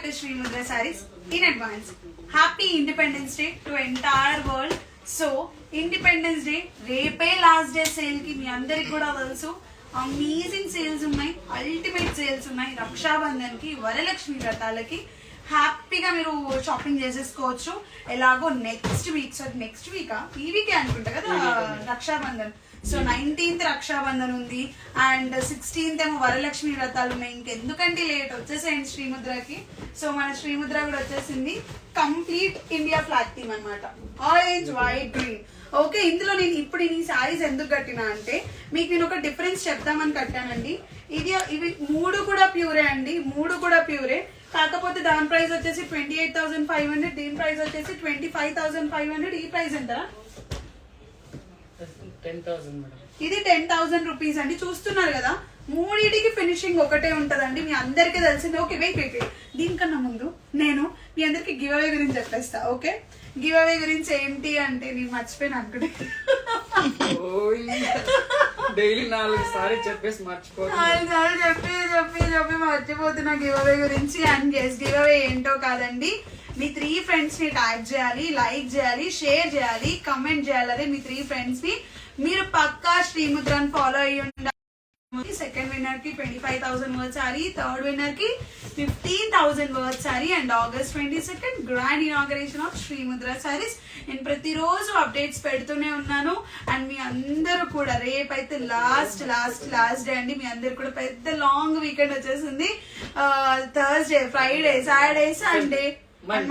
to Srimudra Sarees in advance. Happy Independence Day to entire world. So Independence Day రేపే last day sale కి మీ అందరికి కూడా తెలుసు amazing sales ఉన్నాయి, ultimate sales ఉన్నాయి. రక్షాబంధన్ కి, వరలక్ష్మి వ్రతాలకి హ్యాపీగా మీరు షాపింగ్ చేసేసుకోవచ్చు. ఎలాగో నెక్స్ట్ వీకా ఈ వీకే అనుకుంటా కదా రక్షాబంధన్. సో 19th రక్షాబంధన్ ఉంది అండ్ 16th ఏమో వరలక్ష్మి వ్రతాలు ఉన్నాయి. ఇంకెందుకంటే లేట్ వచ్చేసేయండి శ్రీముద్రకి. సో మన శ్రీముద్ర కూడా వచ్చేసింది కంప్లీట్ ఇండియా ఫ్లాగ్ థీమ్ అనమాట, ఆరెంజ్ వైట్ గ్రీన్. ఓకే, ఇందులో నేను ఇప్పుడు ఈ శారీస్ ఎందుకు కట్టినా అంటే మీకు నేను ఒక డిఫరెన్స్ చెప్తామని కట్టానండి. ఇవి మూడు కూడా ప్యూరే అండి, మూడు కూడా ప్యూరే. కాకపోతే దాని ప్రైస్ వచ్చేసి 28,500, దీని ప్రైస్ వచ్చేసి 25,500. ఈ ప్రైస్ ఎంత? ఇది 10,000 రూపీస్ అండి. చూస్తున్నారు కదా, మూడింటికి ఫినిషింగ్ ఒకటే ఉంటదండి, మీ అందరికీ తెలిసింది. ఓకే వెయిట్, దీనికన్నా ముందు నేను మీ అందరికి గివ్ అవే గురించి చెప్పేస్తా. ఓకే, గివ్ అవే గురించి ఏంటి అంటే నేను మర్చిపోయినా అనుకుంటే డైలీ 4 సార్లు చెప్పేసి చెప్పి మర్చిపోతున్నా గివ్ అవే గురించి. అండ్ గెస్ గివ్ అవే ఏంటో కాదండి, మీ 3 ఫ్రెండ్స్ ని ట్యాగ్ చేయాలి, లైక్ చేయాలి, షేర్ చేయాలి, కమెంట్ చేయాలి. అదే మీ 3 ఫ్రెండ్స్ ని మీరు పక్కా శ్రీముద్రని ఫాలో అయ్యి ఉండాలి. సెకండ్ విన్నర్ కి 25,000 వర్త్ సారీ, థర్డ్ విన్నర్ కి 15,000 worth sari. And August 22nd grand inauguration of Srimudra saris. నేను ప్రతిరోజు అప్డేట్స్ పెడుతూనే ఉన్నాను. అండ్ మీ అందరూ కూడా రేపైతే లాస్ట్ డే అండి. మీ అందరు కూడా పెద్ద లాంగ్ వీకెండ్ వచ్చేసింది. Thursday, Friday, Saturday, Sunday,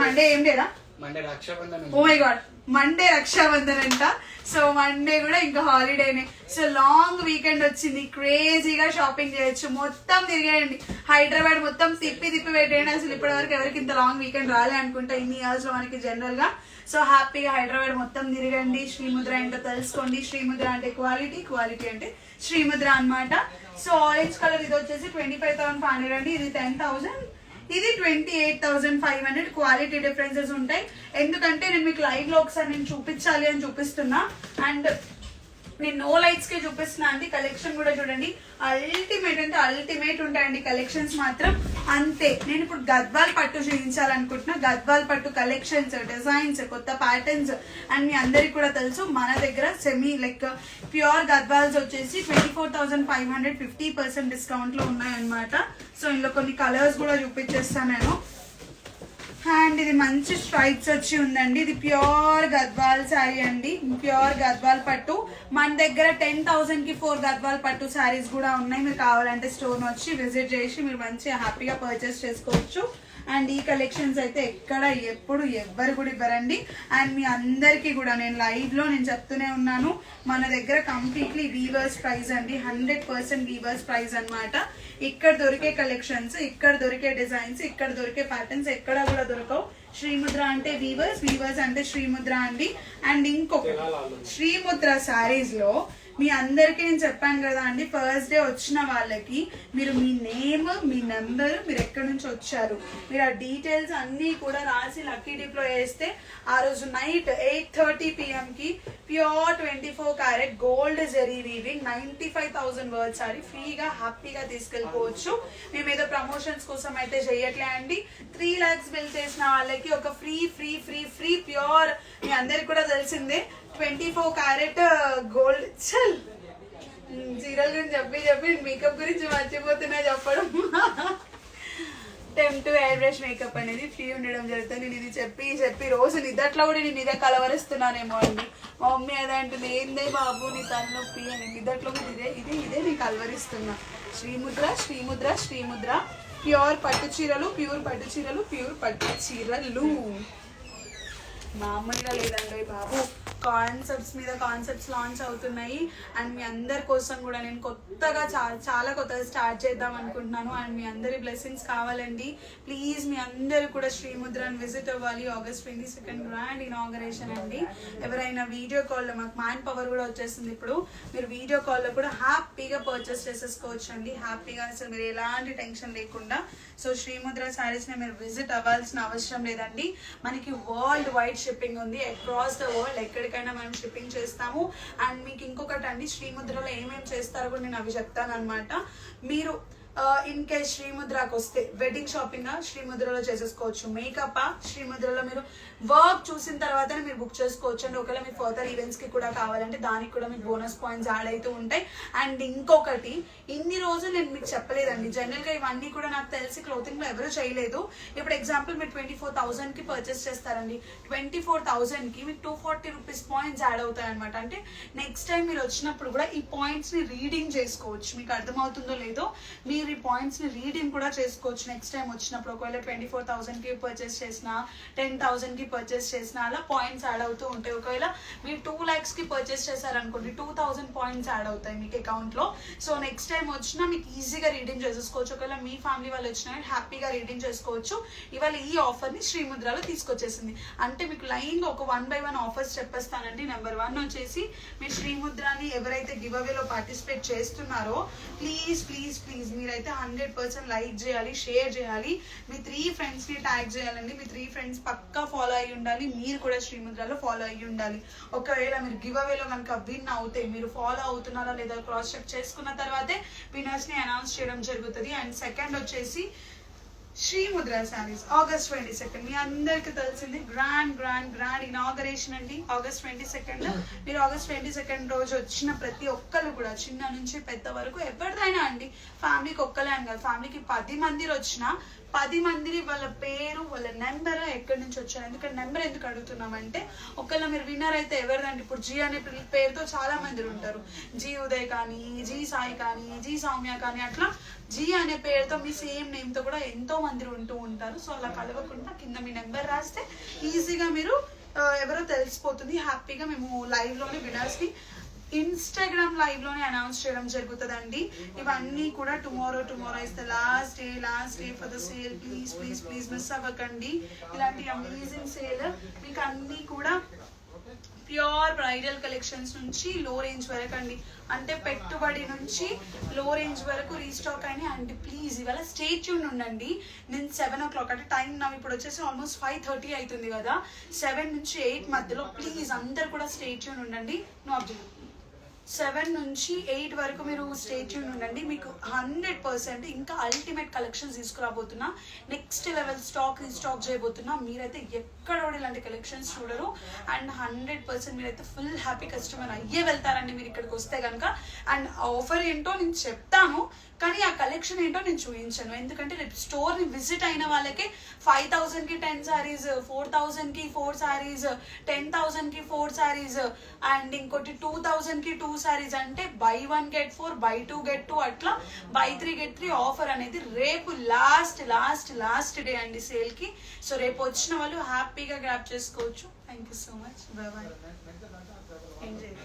Monday ఏం లేదా? Monday Raksha Bandhan. Oh my god, Monday Raksha Bandhan అంట. సో మండే కూడా ఇంకా హాలిడేనే. సో లాంగ్ వీకెండ్ వచ్చింది, క్రేజీగా షాపింగ్ చేయొచ్చు. మొత్తం తిరిగేయండి, హైదరాబాద్ మొత్తం తిప్పి పెట్టేయండి. అసలు ఇప్పటి వరకు ఎవరికి ఇంత లాంగ్ వీకెండ్ రాలే అనుకుంటా ఇన్ని ఇయర్స్ లో మనకి జనరల్ గా. సో హ్యాపీగా హైదరాబాద్ మొత్తం తిరగండి, శ్రీముద్ర ఏంటో తెలుసుకోండి. శ్రీముద్ర అంటే క్వాలిటీ అంటే శ్రీముద్ర అన్నమాట. సో ఆరెంజ్ కలర్ ఇది వచ్చేసి 25,500 అండి, ఇది 10,000, ఇది 28,500. క్వాలిటీ డిఫరెన్సెస్ ఉంటాయి, ఎందుకంటే నేను మీకు లైవ్ లో ఒకసారి నేను చూపించాలి అని చూపిస్తున్నా. అండ్ నేను నో లైట్స్ కి చూపిస్తున్నా అండి. కలెక్షన్ కూడా చూడండి, అల్టిమేట్ అంటే అల్టిమేట్ ఉంటాయండి కలెక్షన్స్ మాత్రం. అంతే, నేను ఇప్పుడు గద్వాల్ పట్టు చూపించాలనుకుంటున్నా. గద్వాల్ పట్టు కలెక్షన్స్, డిజైన్స్, కొత్త ప్యాటర్న్స్ అండ్ మీ అందరికి కూడా తెలుసు మన దగ్గర సెమీ లైక్ ప్యూర్ గద్వాల్స్ వచ్చేసి 24,500 50% డిస్కౌంట్ లో ఉన్నాయన్నమాట. సో ఇందులో కొన్ని కలర్స్ కూడా చూపించేస్తాను నేను. అండ్ ఇది మంచి స్ట్రైప్స్ వచ్చి ఉందండి, ఇది ప్యూర్ గద్వాల్ శారీ అండి, ప్యూర్ గద్వాల్ పట్టు. మన దగ్గర 10,000 కి 4 గద్వాల్ పట్టు శారీస్ కూడా ఉన్నాయి. మీరు కావాలంటే స్టోర్ వచ్చి విజిట్ చేసి మీరు మంచిగా హ్యాపీగా పర్చేస్ చేసుకోవచ్చు. అండ్ ఈ కలెక్షన్స్ అయితే ఎక్కడ ఎప్పుడు ఎవ్వరు కూడా ఇవ్వరండి. అండ్ మీ అందరికీ కూడా నేను లైవ్ లో నేను చెప్తూనే ఉన్నాను, మన దగ్గర కంప్లీట్లీ వీవర్స్ ప్రైస్ అండి, 100% వీవర్స్ ప్రైస్ అన్నమాట. ఇక్కడ దొరికే కలెక్షన్స్, ఇక్కడ దొరికే డిజైన్స్, ఇక్కడ దొరికే ప్యాటర్న్స్ ఎక్కడ కూడా దొరకవు. శ్రీముద్ర అంటే వీవర్స్ అంటే శ్రీముద్ర అండి. అండ్ ఇంకొక శ్రీముద్ర శారీస్ లో మీ అందరికీ నేను చెప్పాను కదా అండి, ఫస్ట్ డే వచ్చిన వాళ్ళకి మీరు మీ నేమ్, మీ నెంబర్, మీరు ఎక్కడి నుంచి వచ్చారు, మీరు ఆ డీటెయిల్స్ అన్నీ కూడా రాసి లక్కీ డిప్ లో వేస్తే ఆ రోజు నైట్ 8:30 PM కి pure 24 carat gold zari weaving 95,000 worth sorry ఫ్రీగా హ్యాపీగా తీసుకెళ్ళిపోవచ్చు. మేము ఏదో ప్రమోషన్స్ కోసం అయితే చేయట్లే అండి. 3 lakhs బిల్ చేసిన వాళ్ళకి ఒక ఫ్రీ ప్యూర్, మీ అందరికి కూడా తెలిసిందే 24 క్యారెట్ గోల్డ్. చల్ చీరల గురించి చెప్పి మేకప్ గురించి మర్చిపోతున్నా చెప్పడం. Temp to hair brush makeup అనేది ఫ్రీ ఉండడం జరుగుతుంది. నేను ఇది చెప్పి రోజు నిద్దట్లో కూడా నేను ఇదే కలవరిస్తున్నానేమో అండి. మా మమ్మీ అదే అంటుంది, ఏందే బాబు నీ తలనొప్పి అని. నిద్దట్లో కూడా ఇదే నేను కలవరిస్తున్నా. శ్రీముద్ర ప్యూర్ పట్టు చీరలు, ప్యూర్ పట్టు చీరలు మామూలుగా లేదండి బాబు. కాన్సెప్ట్స్ మీద కాన్సెప్ట్స్ లాంచ్ అవుతున్నాయి. అండ్ మీ అందరి కోసం కూడా నేను కొత్తగా చాలా కొత్తగా స్టార్ట్ చేద్దాం అనుకుంటున్నాను. అండ్ మీ అందరి బ్లెస్సింగ్స్ కావాలండి. ప్లీజ్ మీ అందరూ కూడా శ్రీముద్రని విజిట్ అవ్వాలి. August 22nd గ్రాండ్ ఇనాగరేషన్ అండి. ఎవరైనా వీడియో కాల్లో, మాకు మ్యాన్ పవర్ కూడా వచ్చేస్తుంది ఇప్పుడు, మీరు వీడియో కాల్లో కూడా హ్యాపీగా పర్చేస్ చేసేసుకోవచ్చు అండి. హ్యాపీగా అసలు మీరు ఎలాంటి టెన్షన్ లేకుండా. సో శ్రీముద్ర శారీస్ ని మీరు విజిట్ అవ్వాల్సిన అవసరం లేదండి. మనకి వరల్డ్ వైడ్ షిప్పింగ్ ఉంది, అక్రాస్ ద వరల్డ్ ఎక్కడికైనా మనం షిప్పింగ్ చేస్తాము. అండ్ మీకు ఇంకొకటి అండి, శ్రీముద్రలో ఏమేమి చేస్తారో కూడా నేను అవి చెప్తాను అనమాట. మీరు ఇన్ కేస్ శ్రీముద్రకి వస్తే వెడ్డింగ్ షాపింగ్ శ్రీముద్రలో చేసేసుకోవచ్చు, మేకప్ శ్రీముద్రలో మీరు వర్క్ చూసిన తర్వాతనే మీరు బుక్ చేసుకోవచ్చు అండి. ఒకవేళ మీరు ఫర్దర్ ఈవెంట్స్ కి కూడా కావాలంటే దానికి కూడా మీకు బోనస్ పాయింట్స్ యాడ్ అవుతూ ఉంటాయి. అండ్ ఇంకొకటి, ఇన్ని రోజులు నేను మీకు చెప్పలేదండి, జనరల్ గా ఇవన్నీ కూడా నాకు తెలిసి క్లోతింగ్ లో ఎవరు చేయలేదు. ఇప్పుడు ఎగ్జాంపుల్ మీరు 24,000 కి పర్చేస్ చేస్తారండి, 24,000 కి మీకు 240 రూపీస్ పాయింట్స్ యాడ్ అవుతాయి అనమాట. అంటే నెక్స్ట్ టైం మీరు వచ్చినప్పుడు కూడా ఈ పాయింట్స్ ని రీడింగ్ చేసుకోవచ్చు. మీకు అర్థమవుతుందో లేదో, మీరు ఈ పాయింట్స్ ని రీడింగ్ కూడా చేసుకోవచ్చు నెక్స్ట్ టైం వచ్చినప్పుడు. ఒకవేళ 24,000 కి పర్చేస్ చేసినా 10,000 కి పర్చేస్ చేసినా అలా పాయింట్స్ యాడ్ అవుతూ ఉంటాయి. ఒకవేళ మీరు 2 lakhs కి పర్చేస్ చేశారనుకోండి 2,000 పాయింట్స్ యాడ్ అవుతాయి మీకు అకౌంట్ లో. సో నెక్స్ట్ టైం వచ్చినా మీకు ఈజీగా రీడింగ్ చేసేసుకోవచ్చు. ఒకవేళ మీ ఫ్యామిలీ వాళ్ళు వచ్చినా హ్యాపీగా రీడింగ్ చేసుకోవచ్చు. ఇవాళ ఈ ఆఫర్ ని శ్రీముద్రలో తీసుకొచ్చేసింది. అంటే మీకు లైన్ గా ఒక 1 by 1 ఆఫర్స్ చెప్పేస్తానండి. నెంబర్ 1 వచ్చేసి మీరు శ్రీముద్రాని ఎవరైతే గివ్ అవేలో పార్టిసిపేట్ చేస్తున్నారో ప్లీజ్ ప్లీజ్ ప్లీజ్ మీరైతే 100% లైక్ చేయాలి, షేర్ చేయాలి, మీ 3 friends ని ట్యాగ్ చేయాలండి. మీ 3 friends పక్కా ఫాలో అయ్యి ఉండాలి, మీరు కూడా శ్రీముద్రలో ఫాలో అయ్యి ఉండాలి. ఒకవేళ మీరు గివ్ అవేలో కనుక విన్ అవుతే మీరు ఫాలో అవుతున్నారా లేదా క్రాస్ చెక్ చేసుకున్న తర్వాతే విన్నర్స్ ని అనౌన్స్ చేయడం జరుగుతుంది. అండ్ సెకండ్ వచ్చేసి శ్రీముద్ర శారీస్ August 22 మీ అందరికి తెలిసింది గ్రాండ్ గ్రాండ్ గ్రాండ్ ఇనాగరేషన్ అండి. August 22 మీరు August 22 రోజు వచ్చిన ప్రతి ఒక్కరు కూడా చిన్న నుంచి పెద్ద వరకు ఎవరిదైనా అండి, ఫ్యామిలీకి ఒక్కలే అని కాదు, ఫ్యామిలీకి 10 మంది వచ్చినా 10 మందిని వాళ్ళ పేరు వాళ్ళ నెంబర్ ఎక్కడి నుంచి వచ్చారు. ఎందుకంటే నెంబర్ ఎందుకు అడుగుతున్నామంటే ఒకవేళ మీరు విన్నర్ అయితే ఎవరిదండి, ఇప్పుడు జీ అనే పేరుతో చాలా మంది ఉంటారు, జీ ఉదయ్ కానీ, జీ సాయి కానీ, జీ సౌమ్య కానీ, అట్లా జీ అనే పేరుతో మీ సేమ్ నేమ్ తో కూడా ఎంతో మంది ఉంటూ ఉంటారు. సో అలా కలవకుండా కింద మీ నెంబర్ రాస్తే ఈజీగా మీరు ఎవరో తెలిసిపోతుంది. హ్యాపీగా మేము లైవ్ లోనే విన్నర్స్ ని ఇన్స్టాగ్రామ్ లైవ్ లోనే అనౌన్స్ చేయడం జరుగుతుందండి. ఇవన్నీ కూడా tomorrow is the last day for the sale. Please please please miss అవ్వకండి. ఇలాంటి అమేజింగ్ సేల్ మీకు అన్ని కూడా ప్యూర్ బ్రైడల్ కలెక్షన్స్ నుంచి లో రేంజ్ వరకు అండి, అంటే పెట్టుబడి నుంచి లో రేంజ్ వరకు రీస్టాక్ అయినాయి. అండ్ ప్లీజ్ ఇవాళ స్టే ట్యూన్ ఉండండి. నేను 7 o'clock అంటే టైం నా ఇప్పుడు వచ్చేసి ఆల్మోస్ట్ 5:30 అవుతుంది కదా, 7 నుంచి 8 మధ్యలో ప్లీజ్ అందరు కూడా స్టే ట్యూన్ ఉండండి. నో అబ్జెక్ట్ 7 నుంచి 8 వరకు మీరు స్టే ట్యూన్ ఉండండి. మీకు 100% ఇంకా అల్టిమేట్ కలెక్షన్స్ తీసుకురాబోతున్నా, నెక్స్ట్ లెవెల్ స్టాక్ రీస్టాక్ చేయబోతున్నా. మీరైతే ఎక్కడ కూడా ఇలాంటి కలెక్షన్స్ చూడరు. అండ్ 100% మీరైతే ఫుల్ హ్యాపీ కస్టమర్ అయ్యే వెళ్తారండి మీరు ఇక్కడికి వస్తే కనుక. అండ్ ఆఫర్ ఏంటో నేను చెప్తాను, కానీ ఆ కలెక్షన్ ఏంటో నేను చూపించాను. ఎందుకంటే రేపు స్టోర్ ని విజిట్ అయిన వాళ్ళకి 5,000 కి 10 sarees, 4,000 కి 4 sarees, 10,000 కి 4 sarees, అండ్ ఇంకోటి 2,000 కి 2 sarees, అంటే buy 1 get 4, buy 2 get 2, అట్లా buy 3 get 3 ఆఫర్ అనేది రేపు లాస్ట్ డే అండి సేల్ కి. సో రేపు వచ్చిన వాళ్ళు హ్యాపీగా గ్రాప్ చేసుకోవచ్చు. Thank you so much, by by. Enjoy.